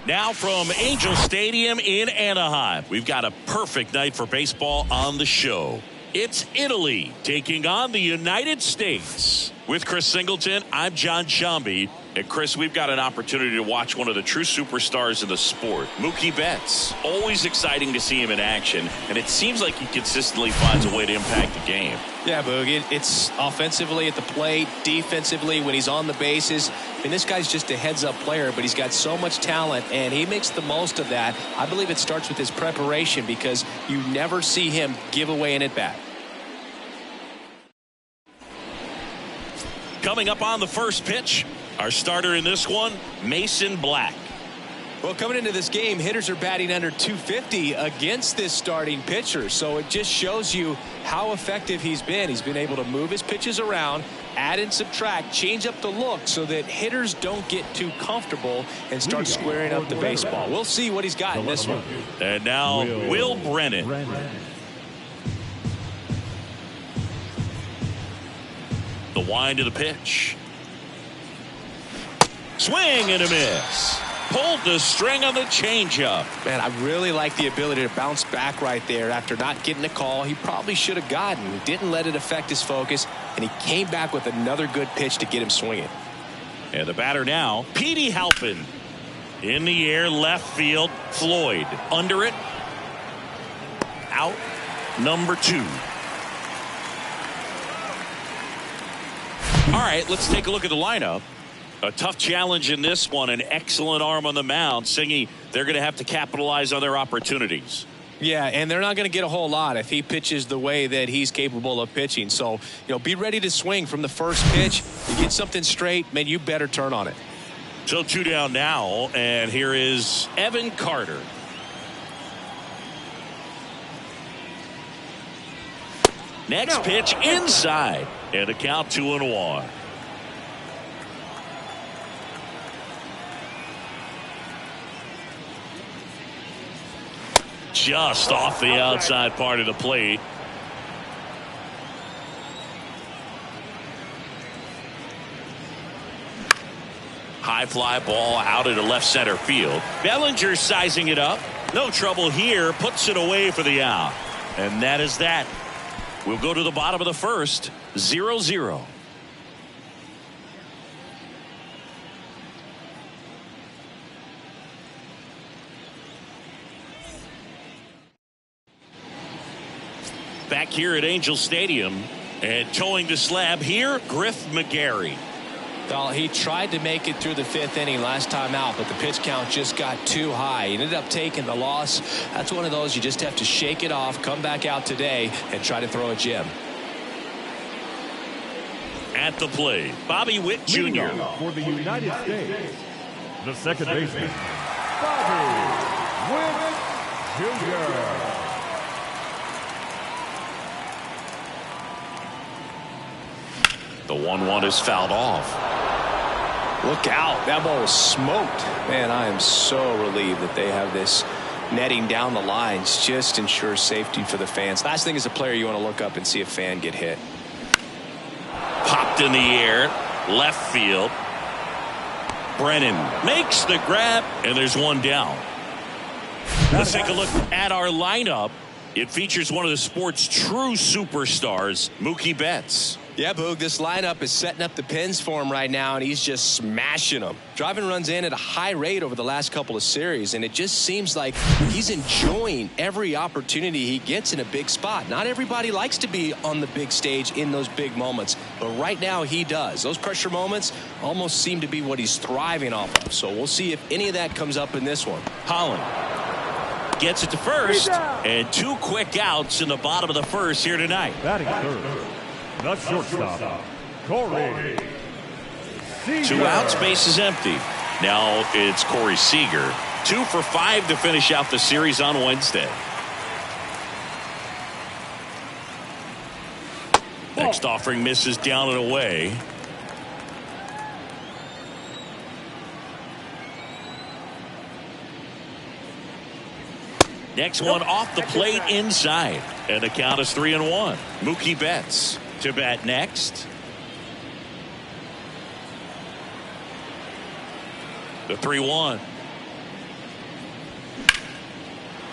Now from Angel Stadium in Anaheim, we've got a perfect night for baseball on the show. It's Italy taking on the United States. With Chris Singleton, I'm John Shambi. And Chris, we've got an opportunity to watch one of the true superstars in the sport, Mookie Betts. Always exciting to see him in action, and it seems like he consistently finds a way to impact the game. Yeah, Boog, it's offensively at the plate, defensively when he's on the bases. I mean, this guy's just a heads-up player, but he's got so much talent, and he makes the most of that. I believe it starts with his preparation because you never see him give away an at-bat. Coming up on the first pitch, our starter in this one, Mason Black. Well, coming into this game, hitters are batting under 250 against this starting pitcher. So it just shows you how effective he's been. He's been able to move his pitches around, add and subtract, change up the look so that hitters don't get too comfortable and start squaring up the baseball. We'll see what he's got in this one. And now Will Brennan. The wind of the pitch. Swing and a miss. Pulled the string on the changeup. Man, I really like the ability to bounce back right there after not getting a call he probably should have gotten. He didn't let it affect his focus, and he came back with another good pitch to get him swinging. And the batter now, Petey Halpin. In the air, left field, Floyd. Under it. Out. Number 2. All right, let's take a look at the lineup. A tough challenge in this one. An excellent arm on the mound. Singy, they're going to have to capitalize on their opportunities. Yeah, and they're not going to get a whole lot if he pitches the way that he's capable of pitching. So, be ready to swing from the first pitch. You get something straight, man, you better turn on it. So 2 down now, and here is Evan Carter. Next pitch inside, and a count 2-1. Just off the outside part of the plate. High fly ball out into left center field. Bellinger sizing it up. No trouble here. Puts it away for the out. And that is that. We'll go to the bottom of the first. 0-0. Back here at Angel Stadium, and towing the slab here, Griff McGarry. Well, he tried to make it through the 5th inning last time out, but the pitch count just got too high. He ended up taking the loss. That's one of those you just have to shake it off, come back out today, and try to throw a gem. At the plate, Bobby Witt Jr. For the United States, the second baseman, Bobby Witt Jr. The 1-1 is fouled off. Look out. That ball was smoked. Man, I am so relieved that they have this netting down the lines. Just ensures safety for the fans. Last thing as a player, you want to look up and see a fan get hit. Popped in the air. Left field. Brennan makes the grab, and there's one down. Let's take a look at our lineup. It features one of the sport's true superstars, Mookie Betts. Yeah, Boog, this lineup is setting up the pins for him right now, and he's just smashing them. Driving runs in at a high rate over the last couple of series, and it just seems like he's enjoying every opportunity he gets in a big spot. Not everybody likes to be on the big stage in those big moments, but right now he does. Those pressure moments almost seem to be what he's thriving off of, so we'll see if any of that comes up in this one. Holland gets it to first, and 2 quick outs in the bottom of the first here tonight. Batting third, the shortstop, Corey Seager. 2 outs, base is empty. Now it's Corey Seager. 2 for 5 to finish out the series on Wednesday. Next offering misses down and away. Next one off the plate inside. And the count is 3-1. Mookie Betts to bat next. The 3-1.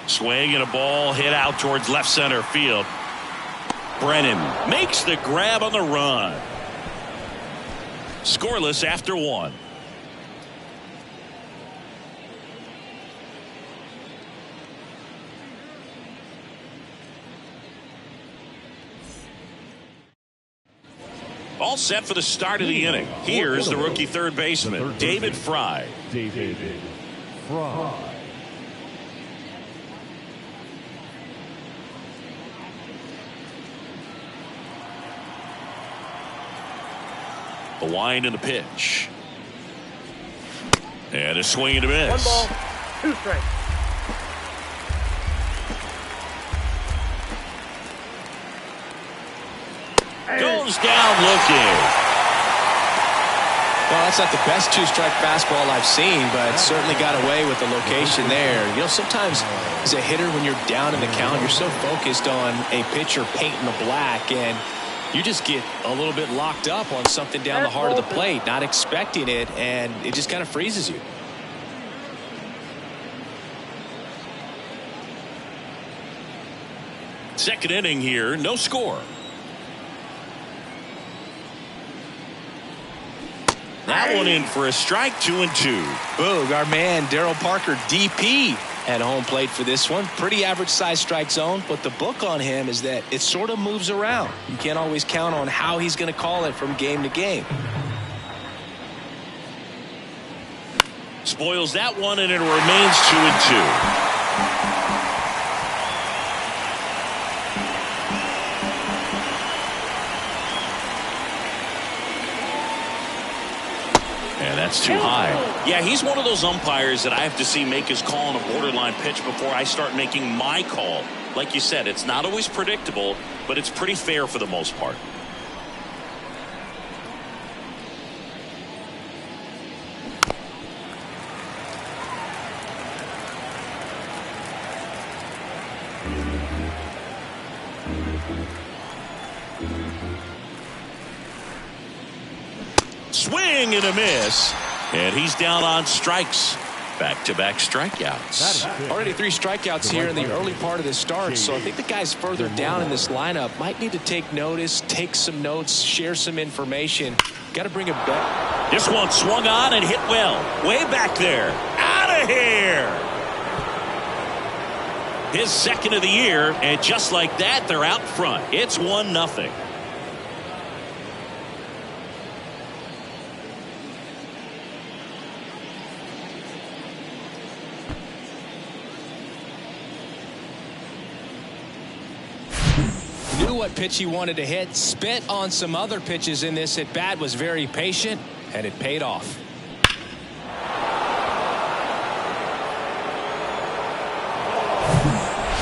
Swing and a ball hit out towards left center field. Brennan makes the grab on the run. Scoreless after 1. All set for the start of the inning. Here's the rookie third baseman, David Fry. David Fry. The wind and the pitch. And a swing and a miss. 1 ball, 2 strikes. Goes down looking. Well, that's not the best 2-strike fastball I've seen, but certainly got away with the location there. You know, sometimes as a hitter, when you're down in the count, you're so focused on a pitcher painting the black, and you just get a little bit locked up on something down the heart of the plate, not expecting it, and it just kind of freezes you. Second inning here, no score. That one in for a strike, 2-2. Boog, our man Daryl Parker, DP, at home plate for this one. Pretty average size strike zone, but the book on him is that it sort of moves around. You can't always count on how he's going to call it from game to game. Spoils that one, and it remains 2-2. And that's too high. Yeah, he's one of those umpires that I have to see make his call on a borderline pitch before I start making my call. Like you said, it's not always predictable, but it's pretty fair for the most part. Swing and a miss, and he's down on strikes. Back-to-back strikeouts. Already 3 strikeouts here in the early part of the start, so I think the guys further down in this lineup might need to take notice, take some notes, share some information. Got to bring it back. This one swung on and hit well. Way back there. Out of here. His second of the year, and just like that, they're out front. It's 1-0. Knew what pitch he wanted to hit, spit on some other pitches in this at bat, was very patient, and it paid off.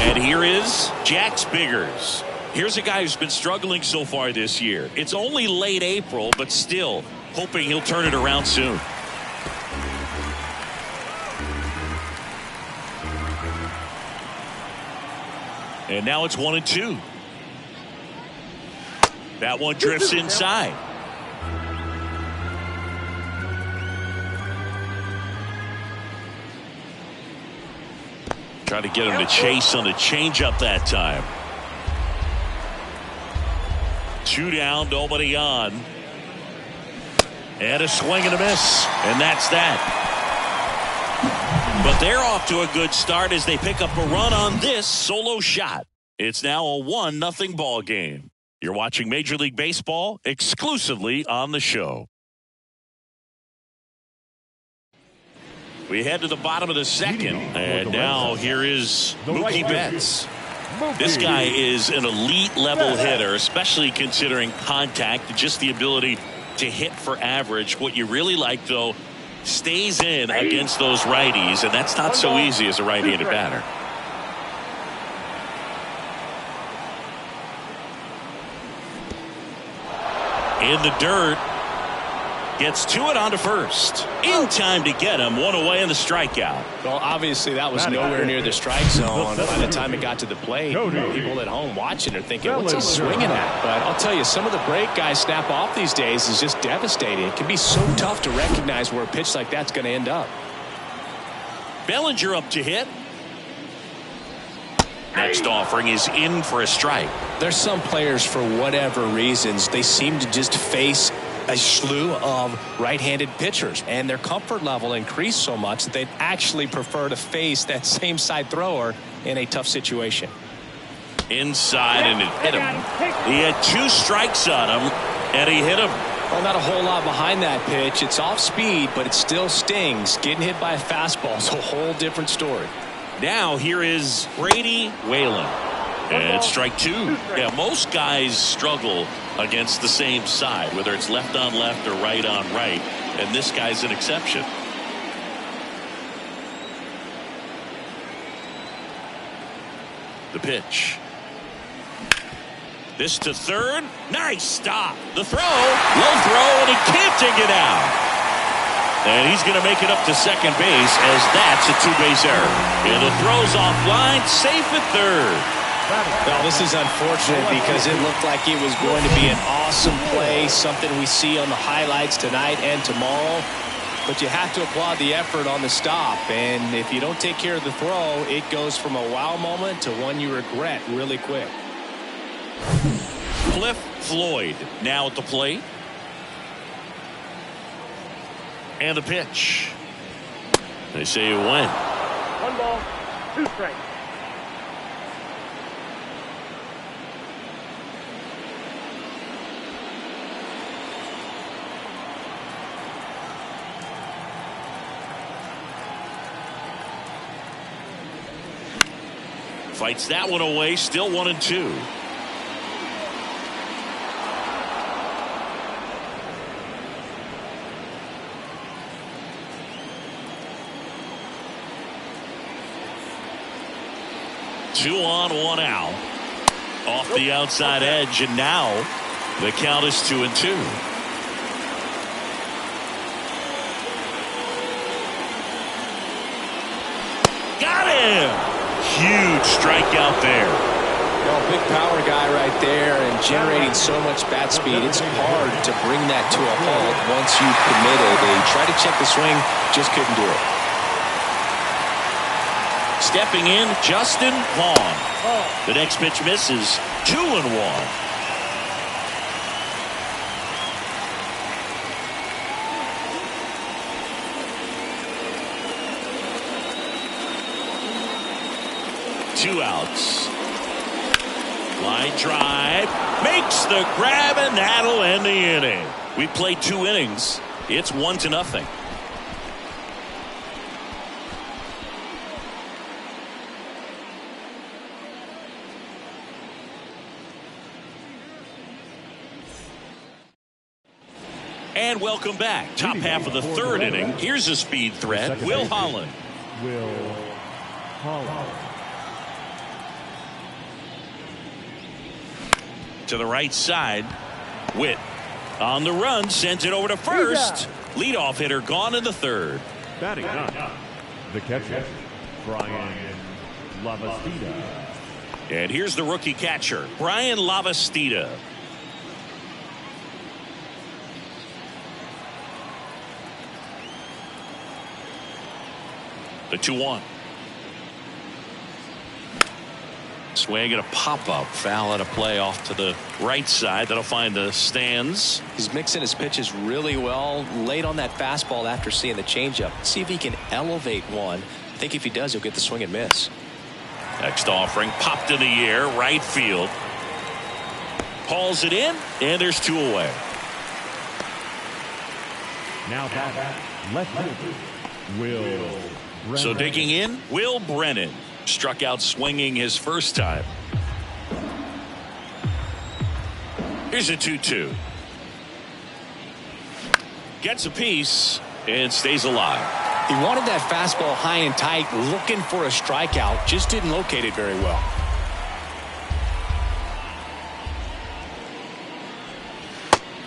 And here is Jax Biggers. Here's a guy who's been struggling so far this year. It's only late April, but still hoping he'll turn it around soon. And now it's 1-2. That one drifts inside. Trying to get him to chase on the changeup that time. 2 down, nobody on. And a swing and a miss. And that's that. But they're off to a good start as they pick up a run on this solo shot. It's now a 1-0 ball game. You're watching Major League Baseball exclusively on the show. We head to the bottom of the second, and now here is Mookie Betts. This guy is an elite level hitter, especially considering contact, just the ability to hit for average. What you really like, though, stays in against those righties, and that's not so easy as a right-handed batter. In the dirt. Gets to it onto first. In time to get him. One away in the strikeout. Well, obviously that was nowhere near the strike zone by the time it got to the plate. People at home watching are thinking, what's he swinging at? But I'll tell you, some of the break guys snap off these days is just devastating. It can be so tough to recognize where a pitch like that's going to end up. Bellinger up to hit. Next offering is in for a strike. There's some players, for whatever reasons, they seem to just face a slew of right-handed pitchers, and their comfort level increased so much that they'd actually prefer to face that same side thrower in a tough situation. Inside, and it hit him. He had 2 strikes on him, and he hit him. Well, not a whole lot behind that pitch. It's off speed, but it still stings. Getting hit by a fastball is a whole different story. Now here is Brady Whalen. And strike 2. Yeah, most guys struggle against the same side, whether it's left on left or right on right. And this guy's an exception. The pitch. This to third. Nice stop. The throw. Low throw, and he can't take it out. And he's going to make it up to second base as that's a 2-base error. And the throw's offline, safe at third. Well, this is unfortunate because it looked like it was going to be an awesome play, something we see on the highlights tonight and tomorrow. But you have to applaud the effort on the stop. And if you don't take care of the throw, it goes from a wow moment to one you regret really quick. Cliff Floyd now at the plate. And the pitch. They say it went. 1 ball, 2 strikes. Fights that one away. Still 1-2. Two on, 1 out. Off the outside edge, and now the count is 2-2. Got him! Huge strikeout there. Well, big power guy right there and generating so much bat speed. It's hard to bring that to a halt once you've committed. They tried to check the swing, just couldn't do it. Stepping in, Justin Vaughn. The next pitch misses. 2-1. Two outs. Line drive. Makes the grab, and that'll end the inning. We played 2 innings. It's 1-0. And welcome back. Top half of the 3rd inning. Here's a speed threat. Will Holland. Will Holland. To the right side. Witt on the run, sends it over to first. Leadoff hitter gone in the 3rd. Batting up, the catcher, Brian Lavastida. And here's the rookie catcher, Brian Lavastida. The 2-1. Swing and a pop-up. Foul at a play off to the right side. That'll find the stands. He's mixing his pitches really well. Late on that fastball after seeing the changeup. See if he can elevate one. I think if he does, he'll get the swing and miss. Next offering popped in the air. Right field. Hauls it in. And there's 2 away. Now back. Left Will Brennan. So digging in, Will Brennan. Struck out swinging his first time. Here's a 2-2. Gets a piece and stays alive. He wanted that fastball high and tight, looking for a strikeout. Just didn't locate it very well.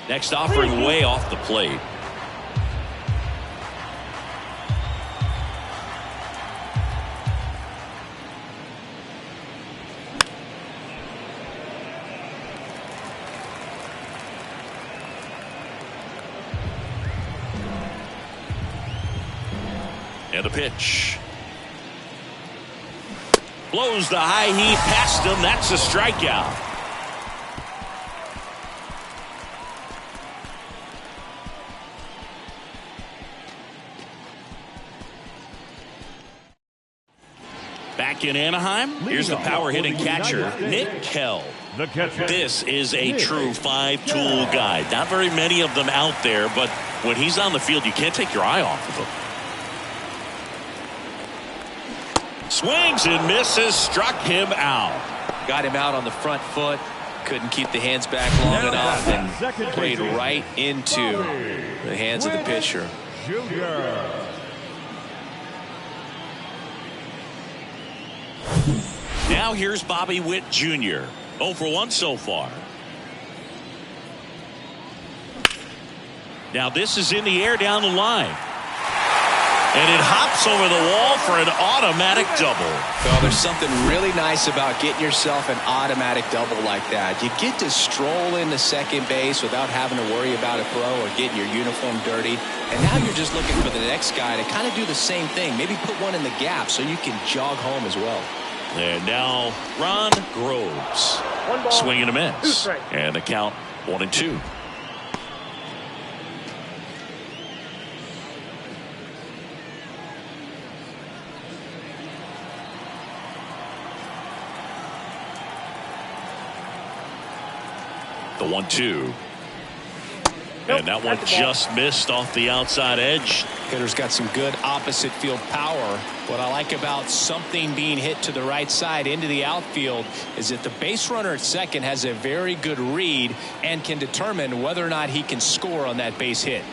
Next offering way off the plate. And the pitch. Blows the high heat past him. That's a strikeout. Back in Anaheim, here's the power-hitting catcher, Nick Kell. This is a true five-tool guy. Not very many of them out there, but when he's on the field, you can't take your eye off of him. Swings and misses, struck him out. Got him out on the front foot. Couldn't keep the hands back long enough and played right into the hands of the pitcher. Now here's Bobby Witt Jr. 0 for 1 so far. Now this is in the air down the line. And it hops over the wall for an automatic double. Well, there's something really nice about getting yourself an automatic double like that. You get to stroll into second base without having to worry about a throw or getting your uniform dirty. And now you're just looking for the next guy to kind of do the same thing. Maybe put one in the gap so you can jog home as well. And now Ron Groves. Swing and a miss. And the count 1-2. The 1-2. And that one just missed off the outside edge. Hitter's got some good opposite field power. What I like about something being hit to the right side into the outfield is that the base runner at second has a very good read and can determine whether or not he can score on that base hit.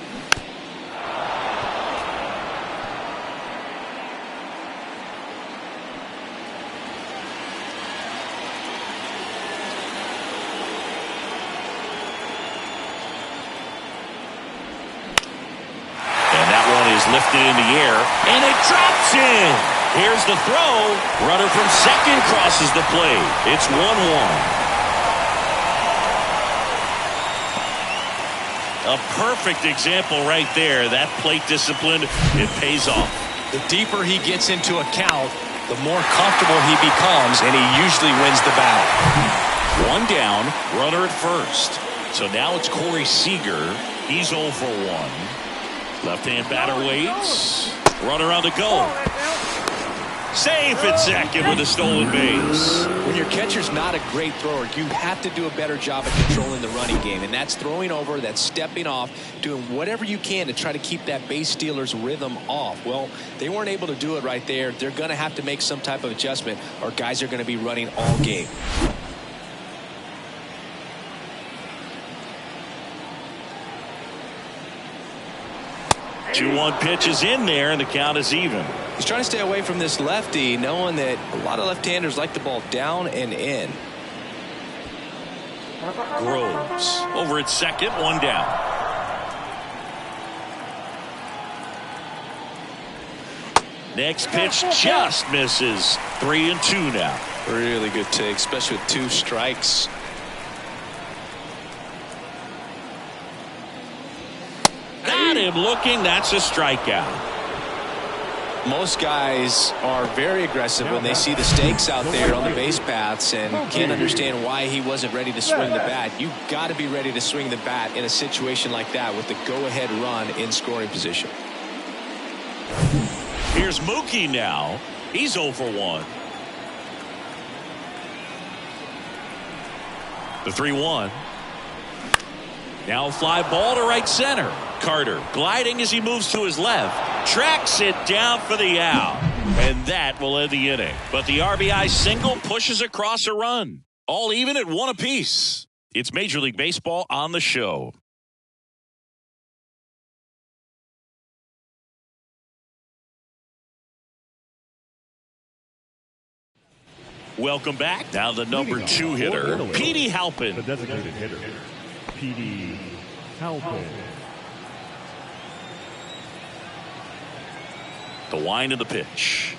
Lifted in the air, and it drops in. Here's the throw. Runner from second crosses the plate. It's 1-1. A perfect example right there. That plate discipline, it pays off. The deeper he gets into a count, the more comfortable he becomes, and he usually wins the battle. One down, runner at first. So now it's Corey Seager. He's 0 for 1. Left-hand batter waits. Runner on the go. Safe at second with a stolen base. When your catcher's not a great thrower, you have to do a better job of controlling the running game. And that's throwing over, that's stepping off, doing whatever you can to try to keep that base stealer's rhythm off. Well, they weren't able to do it right there. They're going to have to make some type of adjustment or guys are going to be running all game. 2-1 pitch is in there, and the count is even. He's trying to stay away from this lefty, knowing that a lot of left-handers like the ball down and in. Groves over at second, one down. Next pitch just misses. 3-2 now. Really good take, especially with 2 strikes. Got him looking. That's a strikeout. Most guys are very aggressive when they see the stakes out there on the base paths and can't understand why he wasn't ready to swing the bat. You've got to be ready to swing the bat in a situation like that with the go-ahead run in scoring position. Here's Mookie now. He's 0 for 1. The 3-1. Now a fly ball to right center. Carter gliding as he moves to his left. Tracks it down for the out. And that will end the inning. But the RBI single pushes across a run. All even at 1 apiece. It's Major League Baseball on the show. Welcome back. Now the number 2 hitter, Petey Halpin. The designated hitter, Petey Halpin. The wind of the pitch.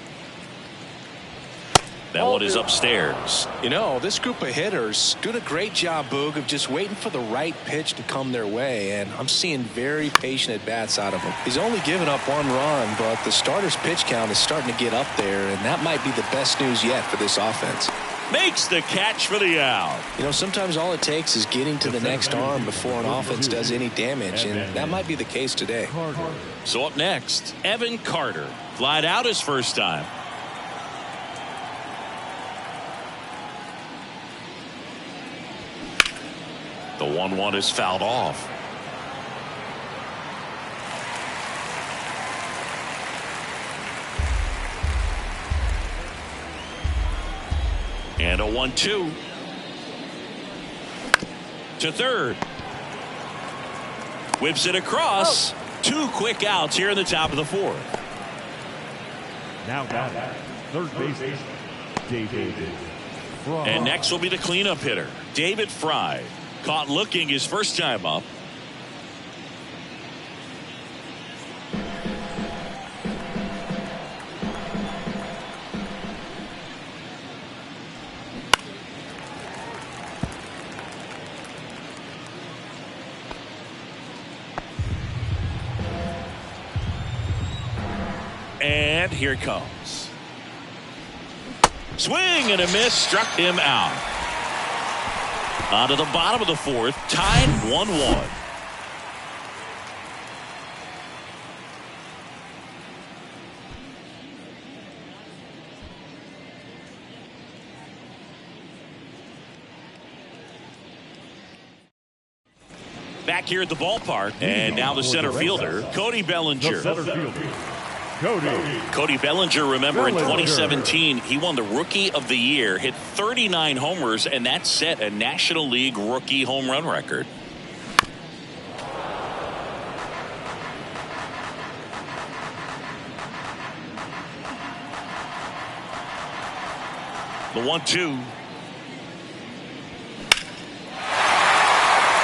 That one is upstairs. You know, this group of hitters doing a great job, Boog, of just waiting for the right pitch to come their way, and I'm seeing very patient at-bats out of him. He's only given up 1 run, but the starter's pitch count is starting to get up there, and that might be the best news yet for this offense. Makes the catch for the out. You know, sometimes all it takes is getting to the next arm before an offense does any damage, and that might be the case today. So up next, Evan Carter. Flied out his first time. The 1-1 is fouled off. And a 1-2 to third. Whips it across. 2 quick outs here in the top of the 4th. Now got it. Third baseman, David Fry. And next will be the cleanup hitter, David Fry. Caught looking his first time up. And here it comes. Swing and a miss, struck him out. On to the bottom of the 4th, tied 1-1. Back here at the ballpark, and now the center fielder, Cody Bellinger. The center fielder, Cody Bellinger, remember in 2017, he won the Rookie of the Year, hit 39 homers, and that set a National League rookie home run record. The 1-2.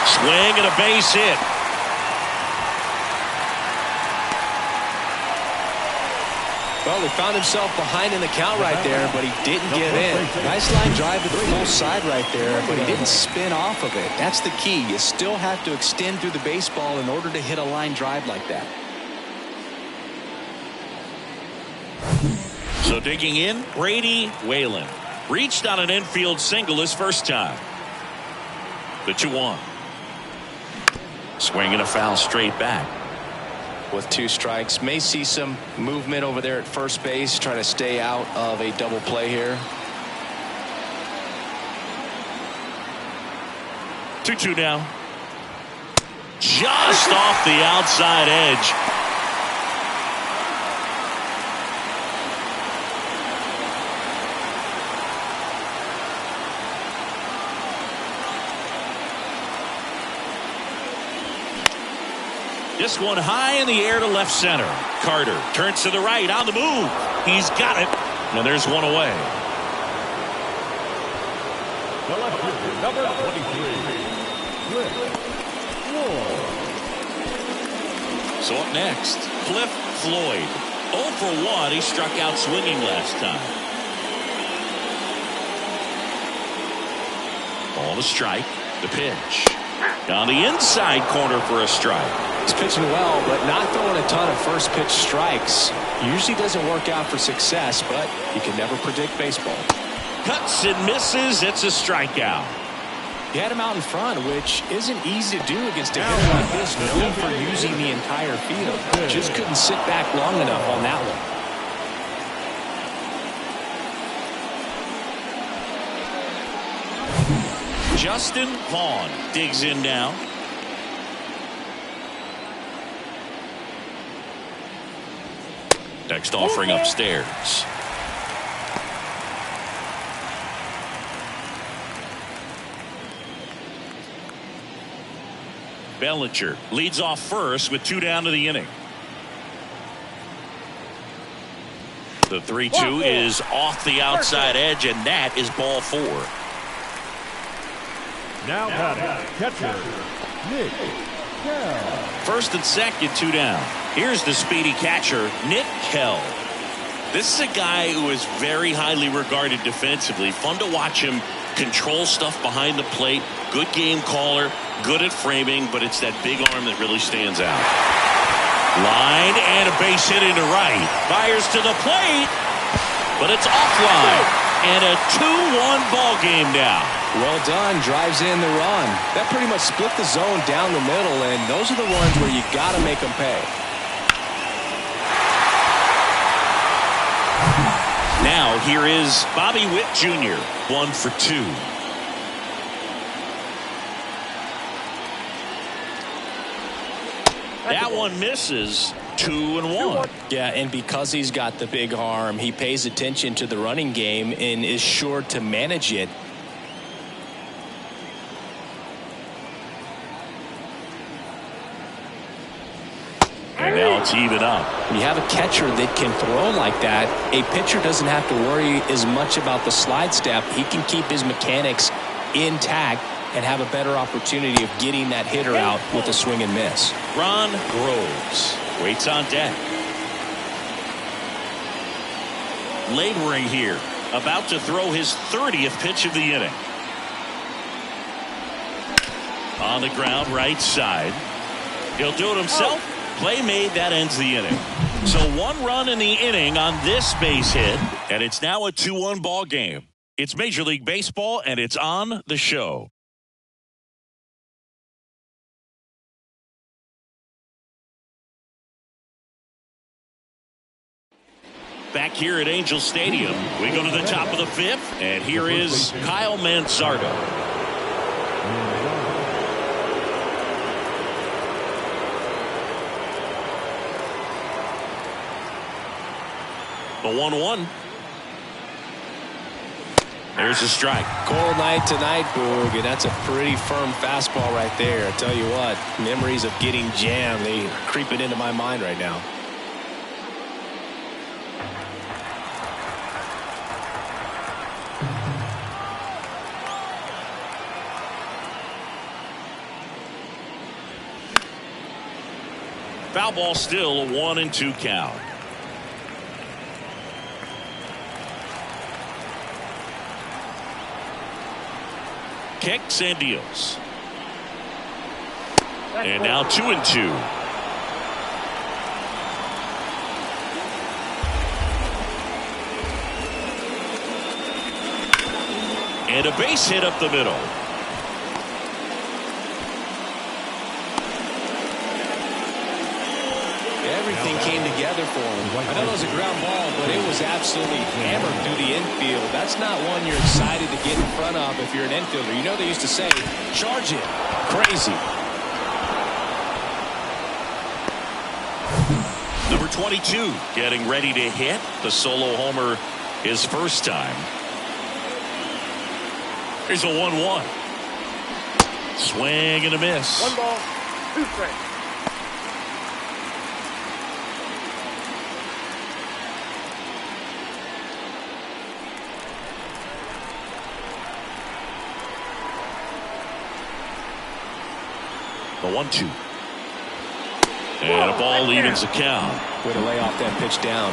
Swing and a base hit. Well, he found himself behind in the count right there, but he didn't give in. Nice line drive to the full side right there, but he didn't spin off of it. That's the key. You still have to extend through the baseball in order to hit a line drive like that. So digging in, Brady Whalen. Reached on an infield single his first time. The 2-1. Swing and a foul straight back. With 2 strikes, may see some movement over there at first base, trying to stay out of a double play here. 2-2 now. Just off the outside edge. This one high in the air to left center. Carter turns to the right on the move. He's got it. And there's one away. The left fielder, number 23, Cliff Floyd. So up next, Cliff Floyd. 0 for 1. He struck out swinging last time. Ball to strike. The pitch. Down the inside corner for a strike. He's pitching well, but not throwing a ton of first pitch strikes. Usually doesn't work out for success, but you can never predict baseball. Cuts and misses. It's a strikeout. He had him out in front, which isn't easy to do against a hitter like this, known for using the entire field. Just couldn't sit back long enough on that one. Justin Vaughn digs in now. Next offering upstairs. Bellinger leads off first with 2 down to the inning. The 3-2 is off the outside edge, and that is ball 4. Now batting, catcher, Nick Kell. First and second, 2 down. Here's the speedy catcher, Nick Kell. This is a guy who is very highly regarded defensively. Fun to watch him control stuff behind the plate. Good game caller, good at framing, but it's that big arm that really stands out. Line and a base hit into right. Fires to the plate, but it's offline. And a 2-1 ball game now. Well done. Drives in the run. That pretty much split the zone down the middle, and those are the ones where you got to make them pay. Now here is Bobby Witt Jr. 1 for 2. That one misses. 2-1. Yeah, and because he's got the big arm, he pays attention to the running game and is sure to manage it. And now it's even up. When you have a catcher that can throw like that, a pitcher doesn't have to worry as much about the slide step. He can keep his mechanics intact and have a better opportunity of getting that hitter out with a swing and miss. Ron Groves waits on deck. Laboring here, about to throw his 30th pitch of the inning. On the ground, right side. He'll do it himself. Play made, that ends the inning. So 1 run in the inning on this base hit, and it's now a 2-1 ball game. It's Major League Baseball, and it's on the show. Back here at Angel Stadium, we go to the top of the 5th, and here is Kyle Manzardo. The 1-1. There's a strike. Cold night tonight, Boog, and that's a pretty firm fastball right there. I tell you what, memories of getting jammed, they are creeping into my mind right now. Foul ball, still a 1-2 count. Kicks and deals. And now 2-2. And a base hit up the middle. Everything came together for him. I know it was a ground ball, but it was absolutely hammered through the infield. That's not one you're excited to get in front of if you're an infielder. You know they used to say, charge it. Crazy. Number 22 getting ready to hit the solo homer his first time. Here's a 1-1. Swing and a miss. 1 ball, 2 strikes. The 1-2. And a ball evens the count. Way to lay off that pitch down.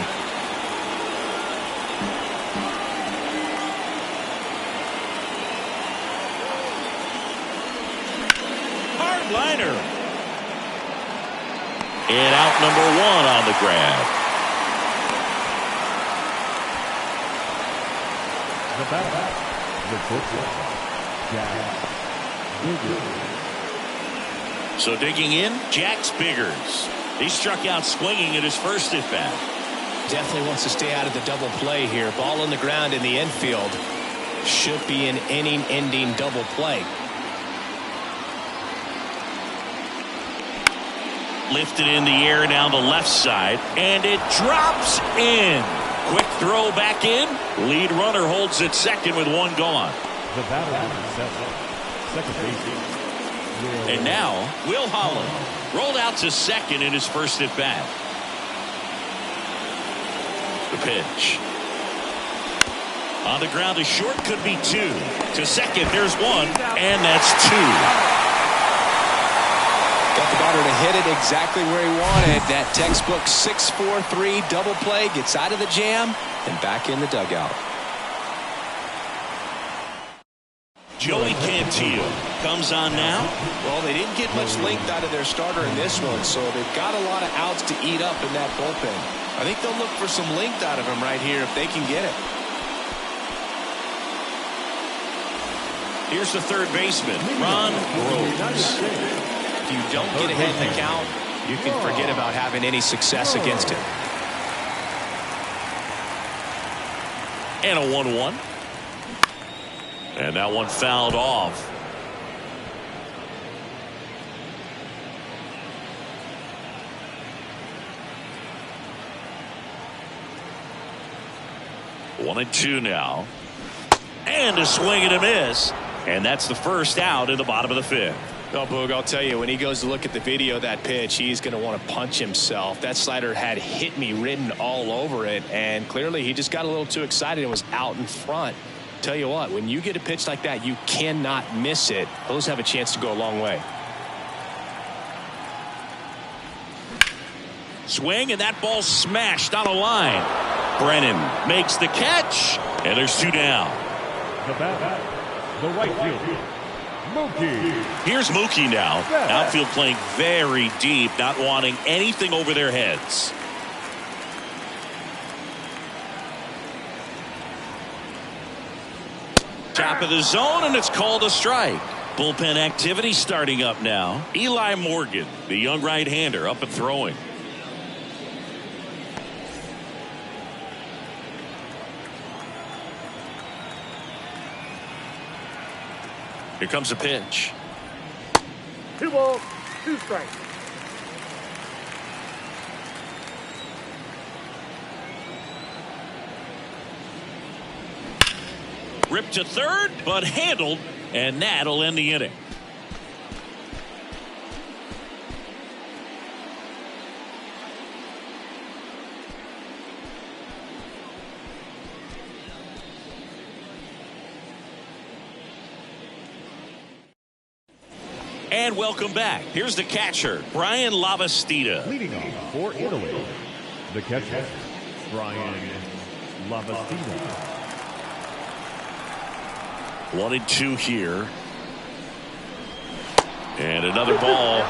Hard liner. And out number 1 on the grab. The batter, the pitcher, Jack Biggers. So digging in, Jax Biggers. He struck out swinging at his first at bat. Definitely wants to stay out of the double play here. Ball on the ground in the infield. Should be an inning-ending double play. Lifted in the air down the left side, and it drops in. Quick throw back in. Lead runner holds at second with 1 gone. The batter, second base. And now, Will Holland rolled out to second in his first at bat. The pitch. On the ground to short, could be 2. To second, there's 1, and that's 2. Got the batter to hit it exactly where he wanted. That textbook 6-4-3 double play, gets out of the jam and back in the dugout. Joey Cantillo comes on now. Well, they didn't get much length out of their starter in this one, so they've got a lot of outs to eat up in that bullpen. I think they'll look for some length out of him right here if they can get it. Here's the third baseman, Ron Rose. If you don't get ahead in the count, you can forget about having any success against him. And a 1-1. And that one fouled off. One and two now. And a swing and a miss. And that's the first out in the bottom of the fifth. Oh, Boog, I'll tell you, when he goes to look at the video of that pitch, he's going to want to punch himself. That slider had hit me written all over it, and clearly he just got a little too excited and was out in front. Tell you what, when you get a pitch like that, you cannot miss it. Those have a chance to go a long way. Swing, and that ball smashed on a line. Brennan makes the catch, and there's two down. The bat, the right fielder, Mookie. Here's Mookie now. Outfield playing very deep, not wanting anything over their heads. Top of the zone, and it's called a strike. Bullpen activity starting up now. Eli Morgan, the young right-hander, up and throwing. Here comes a pitch. 2 balls, 2 strikes. Ripped to third, but handled, and that'll end the inning. And welcome back. Here's the catcher, Brian Lavastida. Leading off for Italy, the catcher, Brian Lavastida. 1-2 here. And another ball.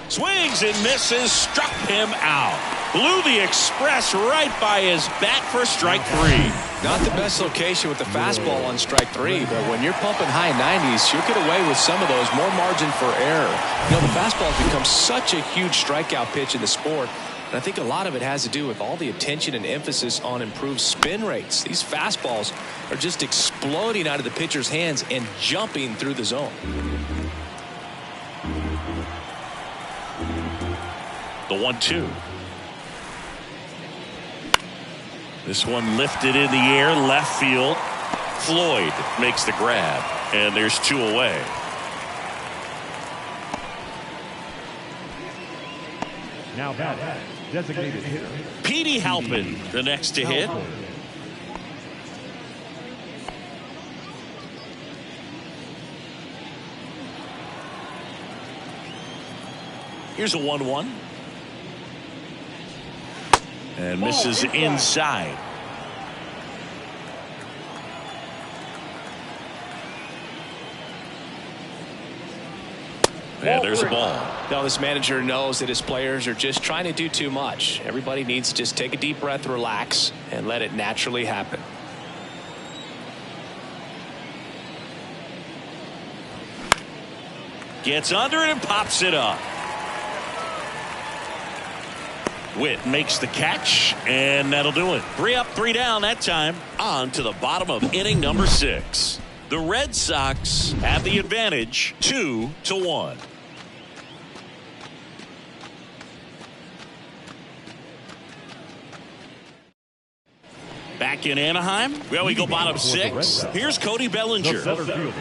Swings and misses, struck him out. Blew the express right by his bat for strike three. Not the best location with the fastball on strike three, but when you're pumping high 90s, you'll get away with some of those, more margin for error. You know, the fastball has become such a huge strikeout pitch in the sport, and I think a lot of it has to do with all the attention and emphasis on improved spin rates. These fastballs are just exploding out of the pitcher's hands and jumping through the zone. The 1-2. This one lifted in the air, left field. Floyd makes the grab, and there's two away. Now bat, designated hitter, Petey Halpin, the next to hit. Here's a 1-1. And misses inside. And there's a ball. Now this manager knows that his players are just trying to do too much. Everybody needs to just take a deep breath, relax, and let it naturally happen. Gets under it and pops it up. Witt makes the catch, and that'll do it. 3 up, 3 down that time. On to the bottom of inning number 6. The Red Sox have the advantage, 2-1. Back in Anaheim, well, we go bottom 6. Here's Cody the Bellinger. center fielder,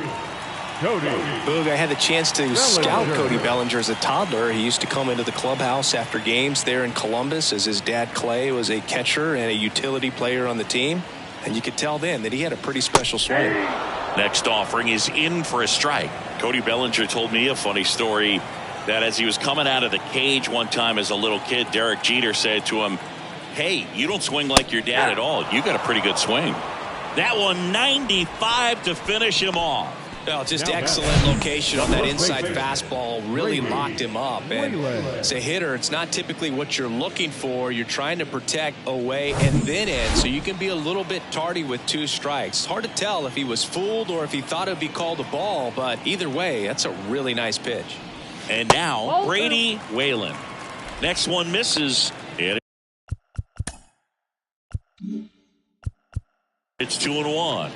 Cody. Boog, I had the chance to scout Cody Bellinger as a toddler. He used to come into the clubhouse after games there in Columbus, as his dad Clay was a catcher and a utility player on the team. And you could tell then that he had a pretty special swing. Next offering is in for a strike. Cody Bellinger told me a funny story that as he was coming out of the cage one time as a little kid, Derek Jeter said to him, "Hey, you don't swing like your dad at all. You got a pretty good swing." That one 95 to finish him off. Well, just excellent location on that inside fastball. Really locked him up. And as a hitter, it's not typically what you're looking for. You're trying to protect away and then in, so you can be a little bit tardy with 2 strikes. It's hard to tell if he was fooled or if he thought it would be called a ball, but either way, that's a really nice pitch. And now Brady Whalen. Next one misses. It's 2-1.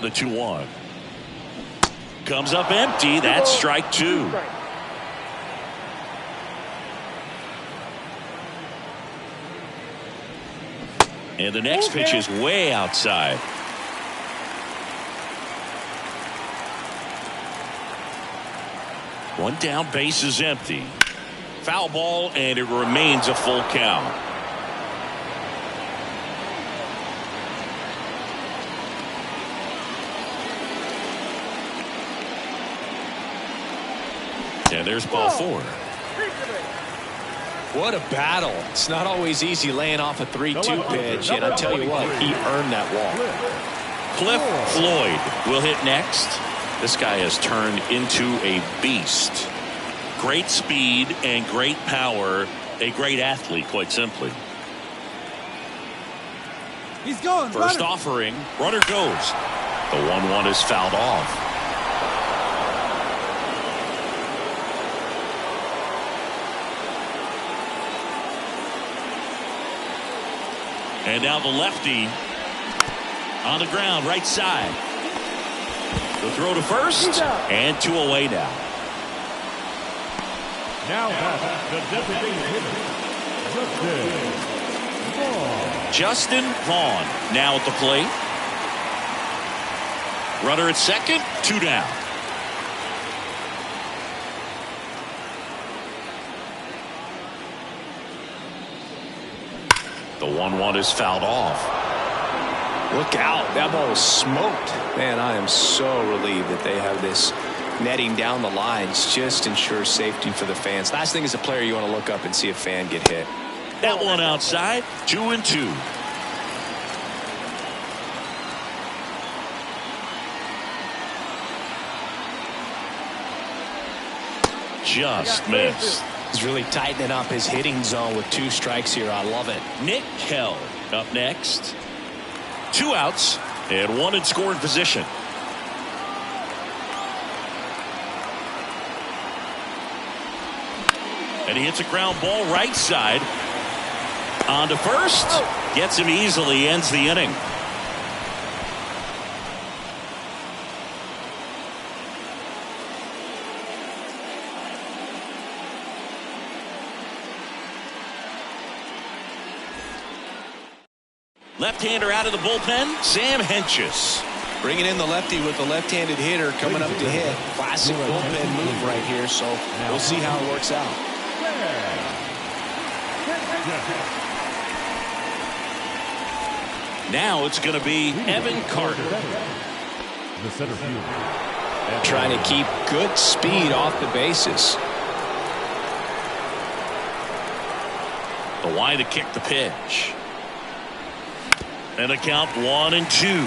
The 2-1 comes up empty. That's strike 2. And the next pitch is way outside. One down, base is empty. Foul ball, and it remains a full count. And there's ball 4. What a battle. It's not always easy laying off a 3-2 pitch, and I'll tell you what, he earned that walk. Cliff Floyd will hit next. This guy has turned into a beast. Great speed and great power. A great athlete, quite simply. He's going. First offering, runner goes. The 1-1 is fouled off. And now the lefty on the ground, right side. The throw to first, and 2 away now. Now back, the designated hitter, Justin Vaughn now at the plate. Runner at second, 2 down. The 1-1 is fouled off. Look out. That ball was smoked. Man, I am so relieved that they have this netting down the lines. Just ensures safety for the fans. Last thing as a player, you want to look up and see a fan get hit. That one outside, 2-2. Just missed. He's really tightening up his hitting zone with 2 strikes here. I love it. Nick Kell up next. 2 outs and 1 in scoring position. And he hits a ground ball right side. On to first. Gets him easily, ends the inning. Left-hander out of the bullpen, Sam Hentges. Bringing in the lefty with the left-handed hitter coming up to hit. Classic bullpen move right here, so we'll see how it works out. Now it's going to be Evan Carter. The center field. Trying to keep good speed off the bases. The line to kick the pitch. And a count 1-2.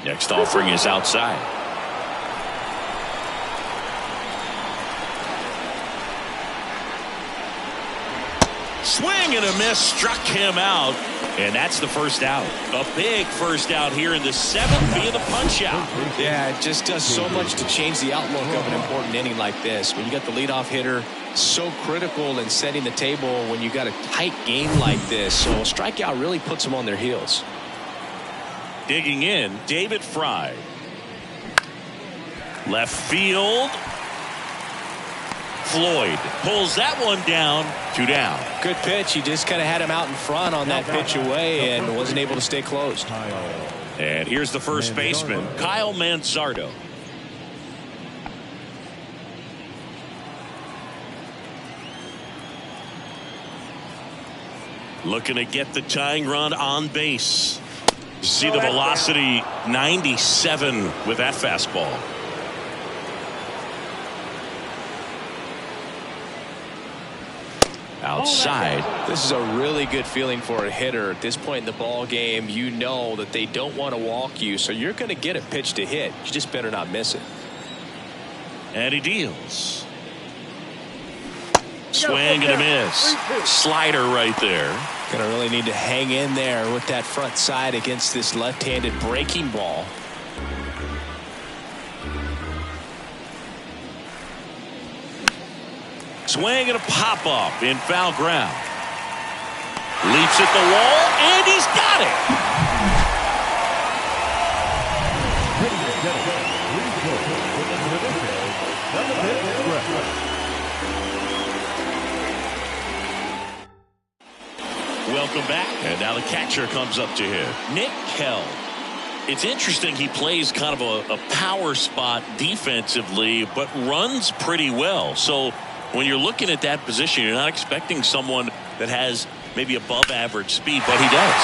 Next offering is outside. Swing Swing and a miss, struck him out, and that's the first out. A big first out here in the 7th via the punch out. Yeah, it just does so much to change the outlook of an important inning like this. When you got the leadoff hitter, so critical in setting the table when you got a tight game like this. So a strikeout really puts them on their heels. Digging in, David Fry. Left field. Floyd pulls that one down. 2 down. Good pitch. He just kind of had him out in front on that pitch away and wasn't able to stay closed. And here's the first baseman, Kyle Manzardo. Looking to get the tying run on base. You see the velocity, 97 with that fastball. Outside. This is a really good feeling for a hitter at this point in the ball game. You know that they don't want to walk you, so you're going to get a pitch to hit. You just better not miss it. And he deals. Swing and a miss. Slider right there. Going to really need to hang in there with that front side against this left-handed breaking ball. Swing and a pop-up in foul ground. Leaps at the wall, and he's got it. Welcome back, and now the catcher comes up to him, Nick Kell. It's interesting, he plays kind of a power spot defensively, but runs pretty well. So when you're looking at that position, you're not expecting someone that has maybe above average speed, but he does.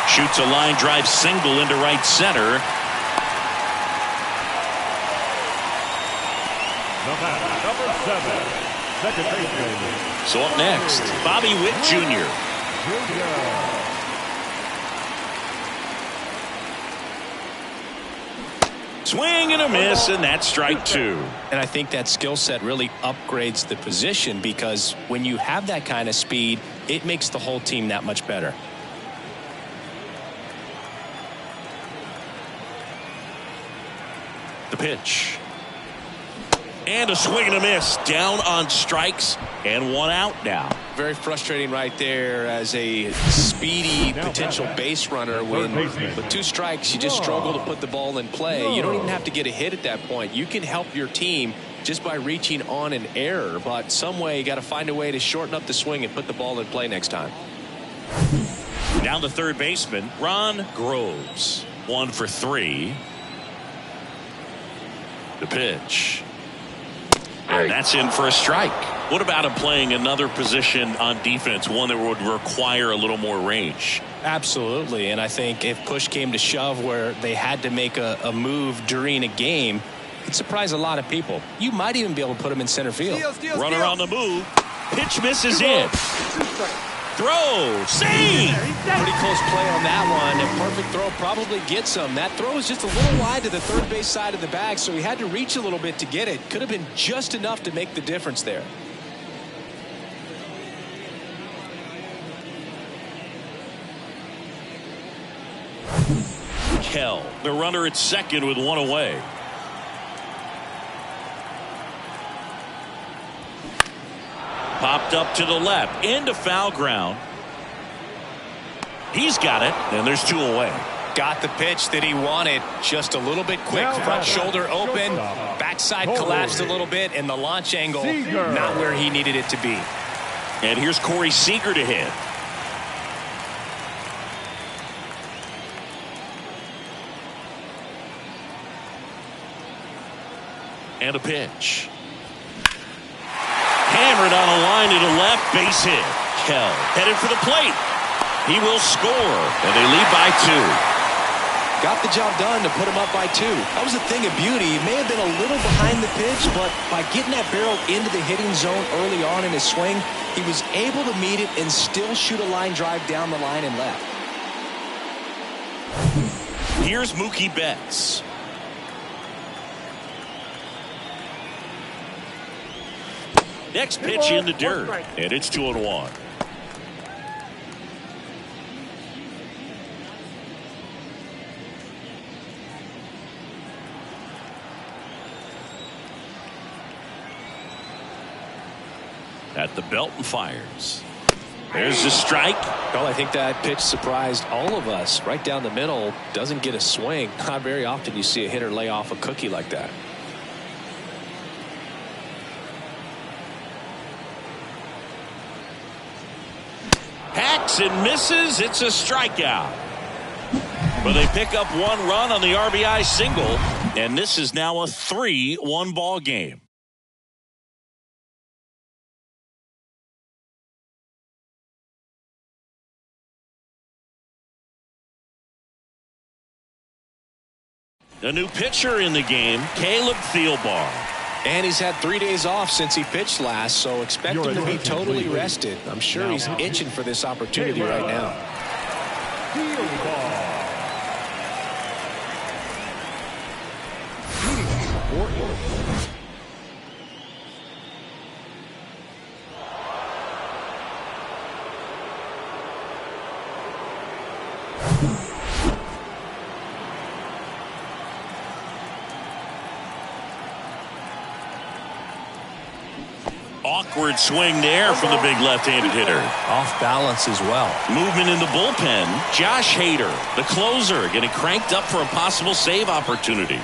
Shoots a line drive single into right center. Number 7, second baseman. So up next, Bobby Witt Jr. Swing and a miss, and that's strike 2. And I think that skill set really upgrades the position, because when you have that kind of speed, it makes the whole team that much better. The pitch. And a swing and a miss. Down on strikes and 1 out now. Very frustrating right there as a speedy potential base runner. When with 2 strikes, you just struggle to put the ball in play. You don't even have to get a hit at that point. You can help your team just by reaching on an error. But some way, you got to find a way to shorten up the swing and put the ball in play next time. Down to third baseman, Ron Groves. 1 for 3. The pitch. And that's in for a strike. What about him playing another position on defense, one that would require a little more range? Absolutely. And I think if push came to shove where they had to make a move during a game, it'd surprise a lot of people. You might even be able to put him in center field. Runner on the move. Pitch misses in. Throw. Save. Pretty close play on that one. A perfect throw probably gets him. That throw was just a little wide to the third base side of the bag, so he had to reach a little bit to get it. Could have been just enough to make the difference there. Kell, the runner at second with 1 away. Popped up to the left into foul ground. He's got it, and there's 2 away. Got the pitch that he wanted, just a little bit quick. Front shoulder open, backside collapsed a little bit, and the launch angle not where he needed it to be. And here's Corey Seager to hit. And a pitch. Hammered on a line to the left, base hit. Kell headed for the plate. He will score, and they lead by 2. Got the job done to put him up by 2. That was a thing of beauty. He may have been a little behind the pitch, but by getting that barrel into the hitting zone early on in his swing, he was able to meet it and still shoot a line drive down the line and left. Here's Mookie Betts. Next pitch in the dirt, and it's 2-1. at the belt and fires. There's the strike. Well, I think that pitch surprised all of us. Right down the middle, doesn't get a swing. Not very often you see a hitter lay off a cookie like that. Hacks and misses. It's a strikeout. But they pick up 1 run on the RBI single, and this is now a 3-1 ball game. A new pitcher in the game, Caleb Thielbar. And he's had 3 days off since he pitched last, so expect him to be totally rested. I'm sure he's itching for this opportunity right now. Awkward swing there from the big left-handed hitter. Off balance as well. Movement in the bullpen. Josh Hader, the closer, getting cranked up for a possible save opportunity.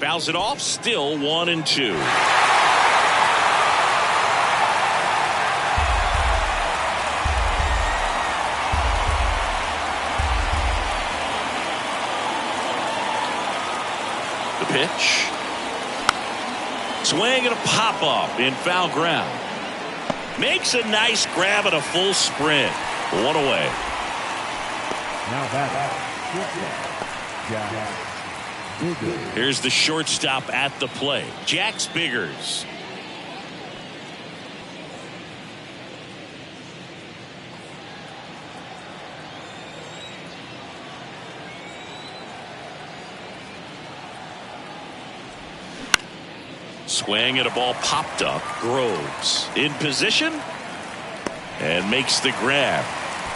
Fouls it off, still 1-2. The pitch. Swing and a pop-up in foul ground. Makes a nice grab at a full sprint. 1 away. Now back. Here's the shortstop at the plate, Jax Biggers. Swing and a ball popped up. Groves in position and makes the grab.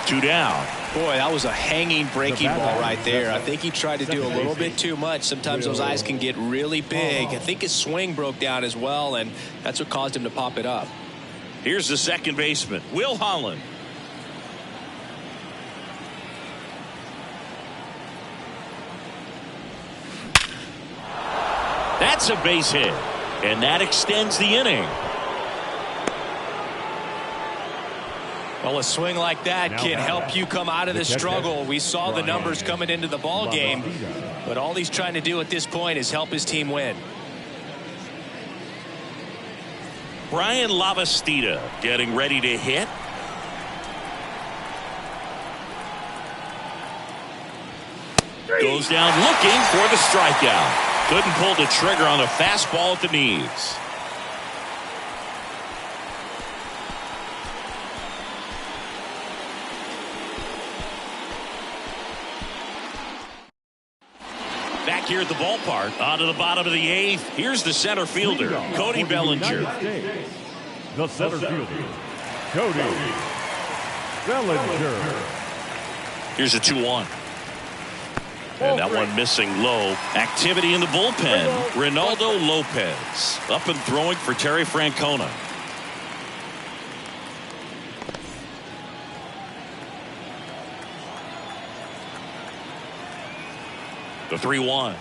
2 down. Boy, that was a hanging breaking ball right there. I think he tried to do a little bit too much. Sometimes those eyes can get really big. I think his swing broke down as well, and that's what caused him to pop it up. Here's the second baseman, Will Holland. That's a base hit, and that extends the inning. Well, a swing like that can help you come out of the struggle. We saw the numbers coming into the ball game, but all he's trying to do at this point is help his team win. Brian Lavastida getting ready to hit. Goes down looking for the strikeout. Couldn't pull the trigger on the fastball at the knees. Back here at the ballpark, on to the bottom of the 8th. Here's the center fielder, Cody Bellinger. The center fielder, Cody Bellinger. Here's a 2-1. And that one missing low. Activity in the bullpen. Ronaldo Lopez up and throwing for Terry Francona. The 3-1.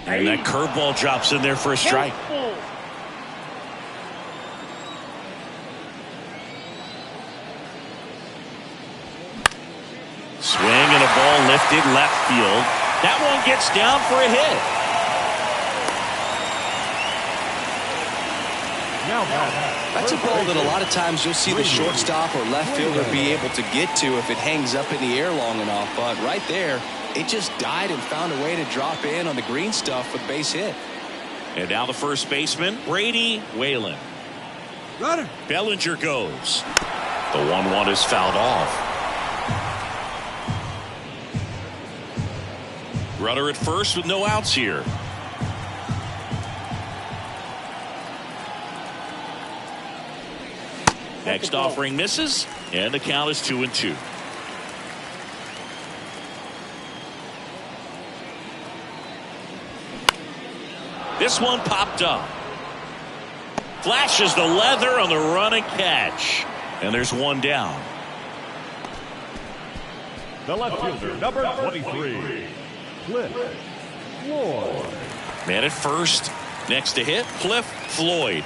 And that curveball drops in there for a strike. Swing and a ball lifted left field. That one gets down for a hit. That's a ball that a lot of times you'll see the shortstop or left fielder be able to get to if it hangs up in the air long enough. But right there, it just died and found a way to drop in on the green stuff for the base hit. And now the first baseman, Brady Whalen. Runner. Bellinger goes. The 1-1 is fouled off. Runner at first with no outs here. Next offering misses, and the count is 2-2. This one popped up. Flashes the leather on the run and catch. And there's one down. The left fielder, number 23, Cliff Floyd. Man at first. Next to hit, Cliff Floyd.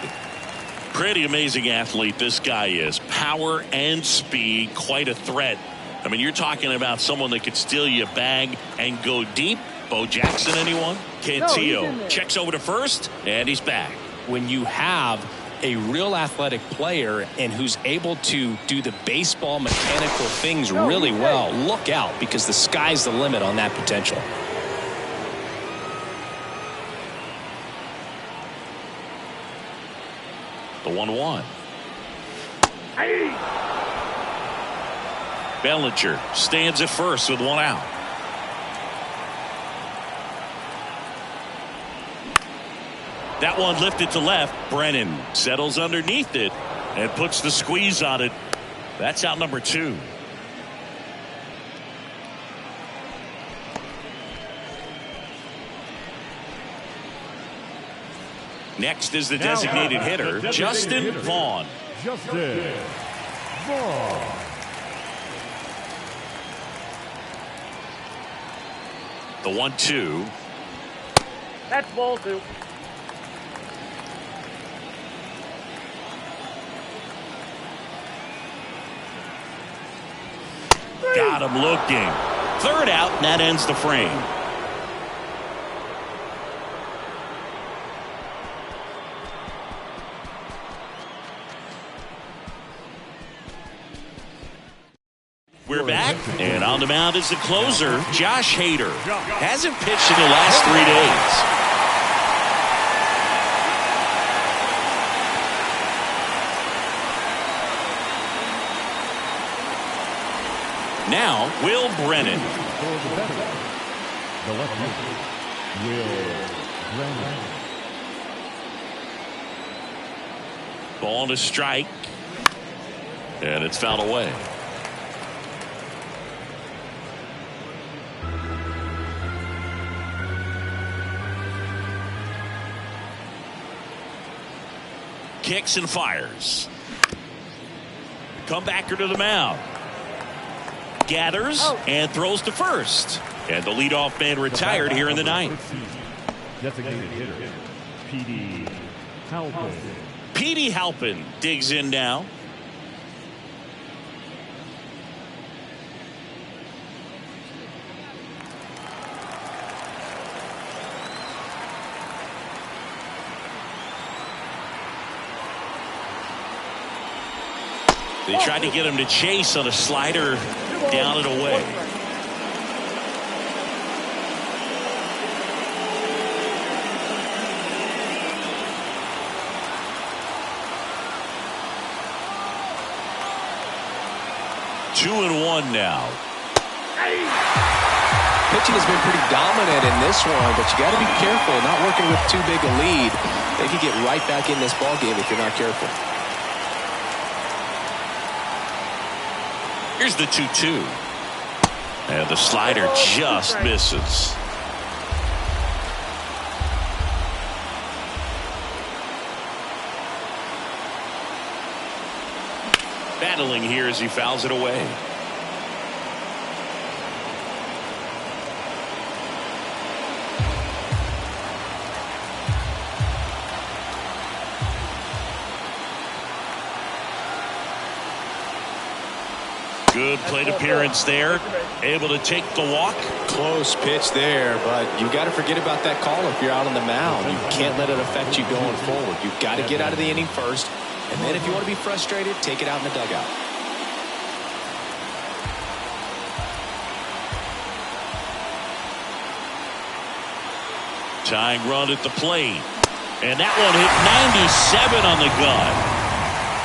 Pretty amazing athlete this guy is. Power and speed, quite a threat. I mean, you're talking about someone that could steal you a bag and go deep. Bo Jackson, anyone? Cantillo checks over to first, and he's back. When you have a real athletic player and who's able to do the baseball mechanical things really well, look out, because the sky's the limit on that potential. The 1-1. Bellinger stands at first with one out. That one lifted to left. Brennan settles underneath it and puts the squeeze on it. That's out number 2. Next is the designated hitter, Justin Vaughn. Justin Vaughn. The 1-2. That's ball 2. Got him looking. Third out, and that ends the frame. We're back, and on the mound is the closer, Josh Hader. Hasn't pitched in the last 3 days. Now, Will Brennan. For the veteran, the left fielder, Will Brennan. Ball to strike, and it's fouled away. Kicks and fires. Comebacker to the mound. Gathers and throws to first. And the leadoff man retired here in the ninth. Designated hitter, P.D. Halpin. Petey Halpin digs in now. They tried to get him to chase on a slider down and away. Two and one now. Pitching has been pretty dominant in this one, but you got to be careful, not working with too big a lead. They could get right back in this ball game if you're not careful. Here's the 2-2. And the slider just misses. Battling here as he fouls it away. Good plate appearance there. Able to take the walk. Close pitch there, but you got to forget about that call if you're out on the mound. You can't let it affect you going forward. You've got to get out of the inning first, and then if you want to be frustrated, take it out in the dugout. Tying run at the plate. And that one hit 97 on the gun.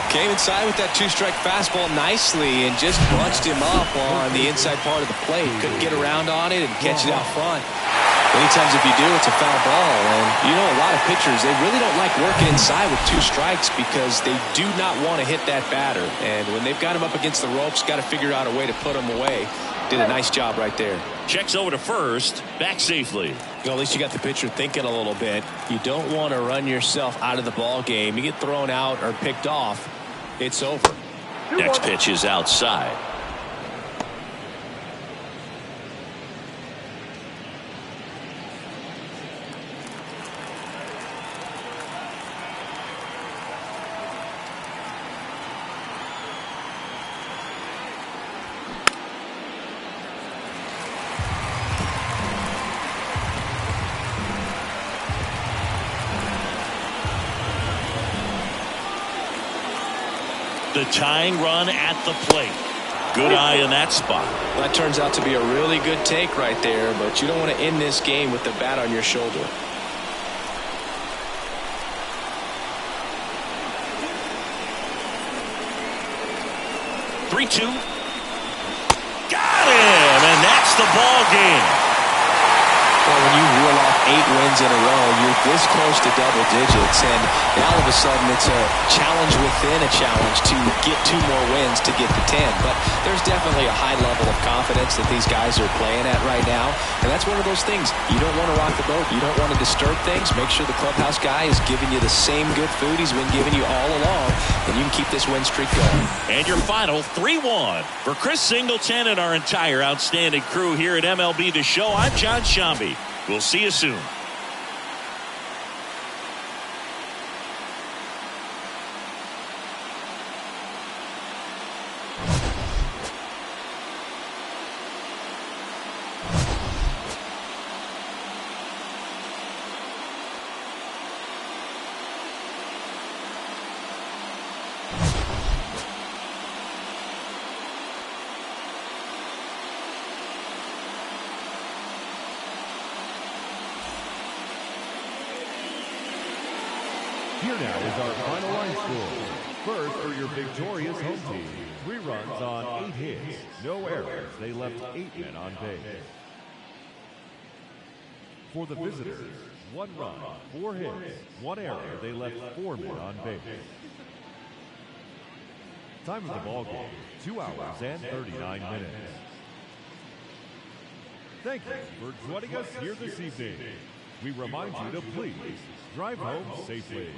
Came inside with that two-strike fastball nicely and just bunched him up on the inside part of the plate. Couldn't get around on it and catch it out front. Many times if you do, it's a foul ball. And you know, a lot of pitchers, they really don't like working inside with two strikes because they do not want to hit that batter. And when they've got him up against the ropes, got to figure out a way to put him away. Did a nice job right there. Checks over to first, back safely. Well, at least you got the pitcher thinking a little bit. You don't want to run yourself out of the ball game. You get thrown out or picked off, it's over. Next pitch is outside. The tying run at the plate. Good eye in that spot. That turns out to be a really good take right there, but you don't want to end this game with the bat on your shoulder. Three-two. Got him, and that's the ball game. Well, when you reel off 8 wins in a row, you're this close to double digits, and now all of a sudden it's a challenge within a challenge to get 2 more wins to get to 10. But there's definitely a high level of confidence that these guys are playing at right now, and that's one of those things. You don't want to rock the boat. You don't want to disturb things. Make sure the clubhouse guy is giving you the same good food he's been giving you all along, and you can keep this win streak going. And your final 3-1. For Chris Singleton and our entire outstanding crew here at MLB The Show, I'm John Shambi. We'll see you soon. Here now is our final line score. First, for your victorious home team, 3 runs on 8 hits, no errors. They left 8 men on base. For the visitors, 1 run, 4 hits, 1 error. They left 4 men on base. Time of the ball game, 2 hours and 39 minutes. Thank you for joining us here this evening. We remind you to please drive home safely.